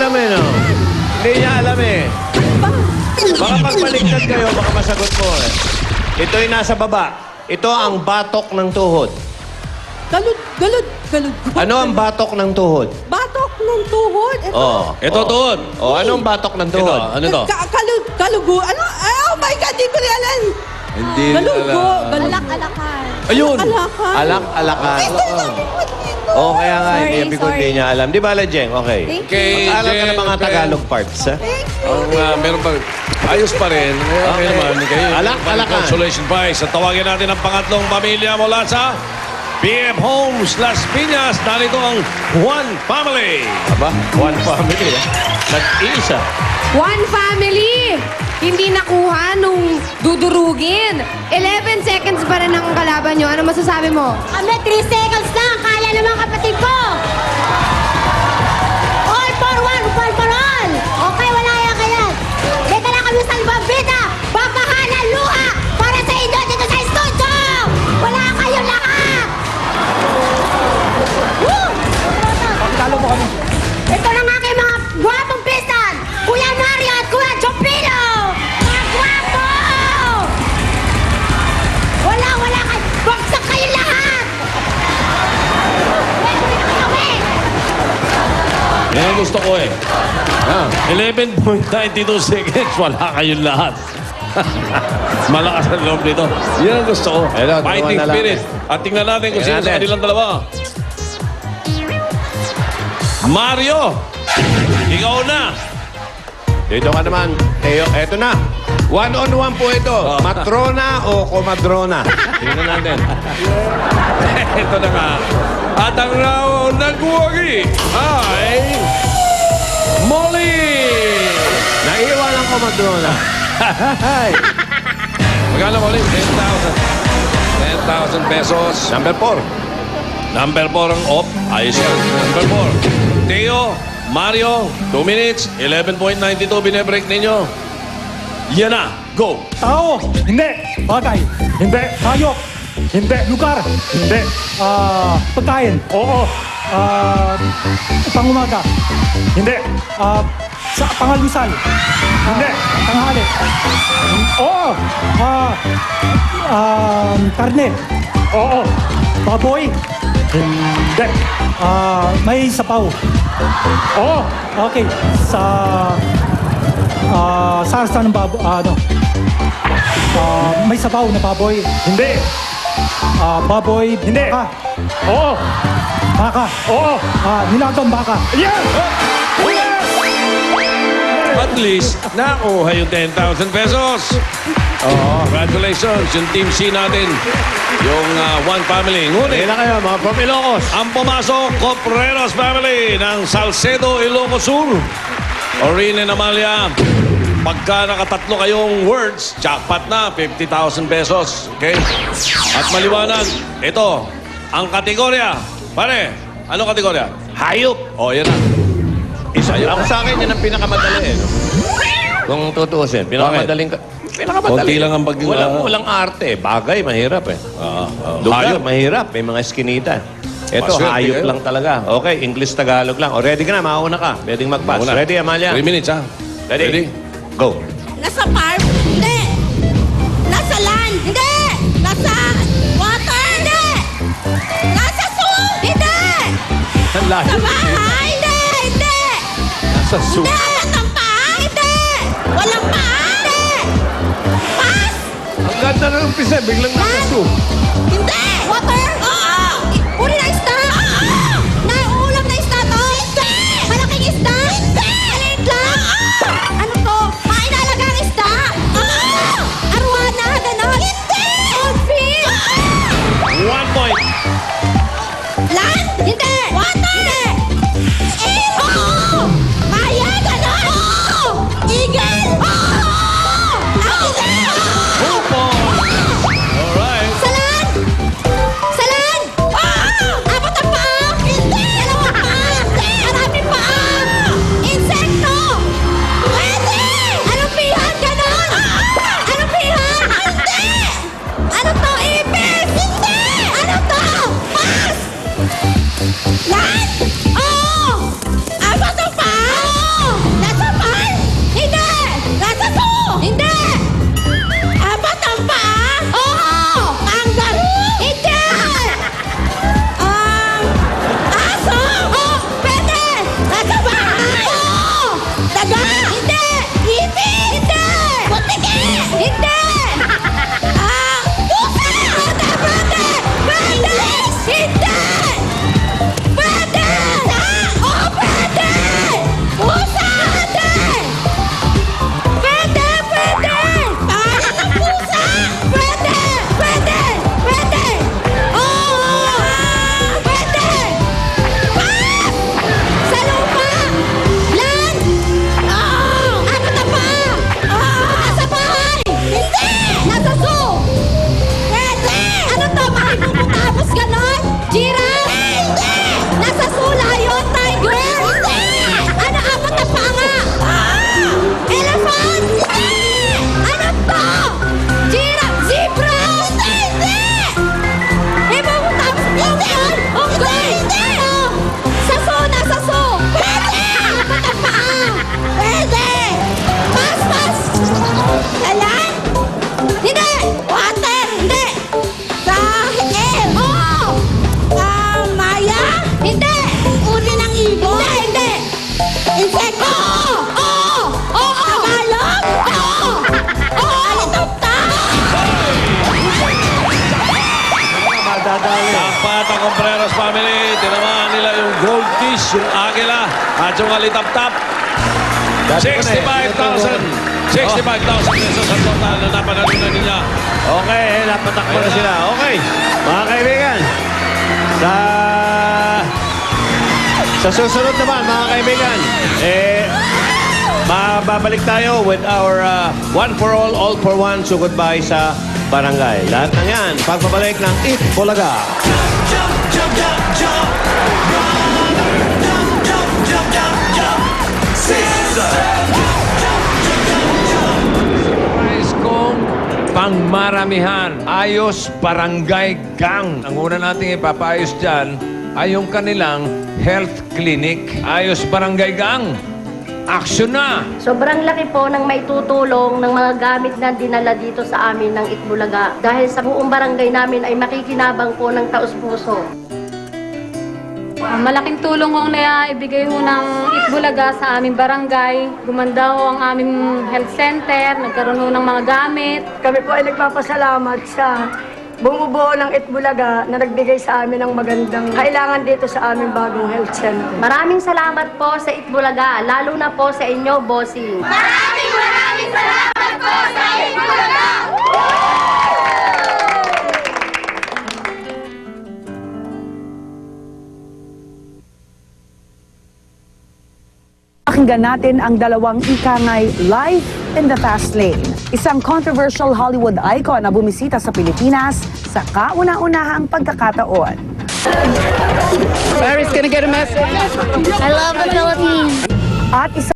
alam eh, no? Hindi niya alam eh. Baka pagbaligtad kayo, baka masagot mo eh. Ito'y nasa baba. Ito ang batok ng tuhod. Galud. Ano ang batok ng tuhod? Batok ng tuhod? Ito. Oh, Ito, tuhod. Oh, anong batok ng Ito, tuhod? ano to? Kalugo. Ano? Ay, oh my God, di ko rin alam. Hindi Galugo. Alak-alakan. Ayun. Alakan. Alak-alakan. Oh, kaya nga, Sorry, hindi ko hindi niya alam. Di ba, Jeng? Okay. Thank Okay, Mag-aral ka ng mga Jen, Tagalog parts, ha? Meron pa. Ayos pa rin. Okay Okay. naman. Kayo, Alak-alakan. Consolation prize. At tawagin natin ang pangatlong pamilya mula sa BF Homes Las Piñas. Narito ang One Family. Aba, one family, ha? Nag-iisa. One family! Hindi nakuha nung dudurugin. 11 seconds pa rin ang kalaban nyo. Ano masasabi mo? Kami, 3 seconds lang. Kaya naman kapatid ko. All for one, all for all. Okay, wala yan kaya. Dito na kami sa Libambita. Babahalan luha para sa inyo dito sa studio. Wala kayo lahat. Woo! Pakitalo mo kami. Ito lang aking mga gwapong pistan. Kuya Mario at Kuya Jopino. Mga gwapo! Wala kayo. Bagsak kayo lahat. Yan ang gusto ko eh. 11.92 seconds. Wala kayong lahat. Malakas ang loob dito. Yan ang gusto ko. Hello, Fighting dalawa na lang. spirit. At tingnan natin kung sino Tingnan sa natin. kanilang dalawa. Mario! Ikaw na! Dito ka naman. Teo, eto na. One-on-one po ito. Matrona o komadrona? Tingnan natin. Ito na nga. At ang nagwagi ay Molly! Naiiwan ang komadrona. Magkano Molly? 10,000. 10,000 pesos. Number 4. Number 4 ang op. Ayos yan. Number 4. Teo, Mario, 2 minutes, 11.92 binebreak ninyo. Yan na. Go! Tao, hindi. Bagay, hindi. Hayop, hindi. Lugar, hindi. Pagkain, oo. Pangumaga, hindi. Sa pangalusal, hindi. Tanghali, oo. Karne, oo. Baboy, hindi. May sapaw, oo. Okay, sarsa ng may sabaw na baboy. Hindi. Baboy. Hindi. Baka. Oo. Baka. Oo. Nilagang baka. Yeah! At least, nakuha yung 10,000 pesos. Congratulations, yung Team C natin. Yung One Family. Ngunit, Kailan kayo, mga Pamilocos? ang pumasok, Copreros Family ng Salcedo, Ilocos Sur. Orin and Amalia, pagka nakatatlo kayong words, jackpot na, 50,000 pesos. Okay? At maliwanag, ito, ang kategorya. Pare, anong kategorya? Hayop. O, yan na. Ako sa akin, yan ang pinakamadali eh. No? Kung tutuusin, pinakamadaling ka. Konti lang ang pag- Walang arte. Bagay, mahirap eh. Lugar, Hayop. mahirap. May mga eskinita. Ito, Maswerte hayop kayo. lang talaga. Okay, English-Tagalog lang. O, ready ka na, mauna ka. Pwedeng mag-pass. Mauna. Ready, Amalia? 3 minutes, ha? Ready? Go. Nasa farm? Hindi. Nasa land? Hindi. Nasa water? Hindi. Nasa zoo? Hindi. Ang layo. Sa bahay? Hindi. Nasa zoo. Hindi. Apat ang paa? Hindi. Walang paa? Hindi. Pass? Ang ganda ng umpisa. Biglang nasa zoo. Hindi. Water? Oo. Uri na isda? Oo. Nauulam na isda to? Hindi. Malaking isda? Hindi. Maliit lang? Oo. Ano to? Mainaalagang isda? Oo. Arwana? Ganon? Hindi. Goldfish? Oo. 1 point. Land? Hindi. Water? Hindi. Oo. Maya? Ganon? Oo. Eagle? Oo. Hindi. Oo. Alright. Sa land? Sa Insect! Oo! Oo! Oo! Tagalog! Oo! Oo! Alitopta! Madadali. Dapat ang Contreras family, tinamaan nila yung goldfish, yung agila, at yung alitap-tap. Dati ko na eh. 65,000 pesos ang total na napanalunan niya. Okay, napatakbo na sila. Okay, mga kaibigan. Sa susunod naman, mga kaibigan, mababalik tayo with our one for all for one, sugod bahay sa barangay. Lahat ng yan, pagbabalik ng Eat Bulaga. Surprise kong pangmaramihan. Ayos Barangay Gang. Ang una nating ipapaayos dyan ay yung kanilang health clinic. Ayos Barangay Gang. Aksyon na! Sobrang laki po ng maitutulong ng mga gamit na dinala dito sa amin ng Itbulaga. Dahil sa buong barangay namin ay makikinabang po ng taus-puso. Malaking tulong ho na ibigay ho ng Itbulaga sa aming barangay. Gumanda ho ang aming health center, nagkaroon ho ng mga gamit. Kami po ay nagpapasalamat sa bumubuo ng Itbulaga na nagbigay sa amin ng magandang kailangan dito sa aming bagong health center. Maraming salamat po sa Itbulaga, lalo na po sa inyo, bossing. Maraming salamat po sa Itbulaga! Pakinggan natin ang dalawang ikangay Life in the Fast Lane. Isang controversial Hollywood icon na bumisita sa Pilipinas sa kauna-unahang pagkakataon. Barry's gonna get a message. I love the Philippines. At isa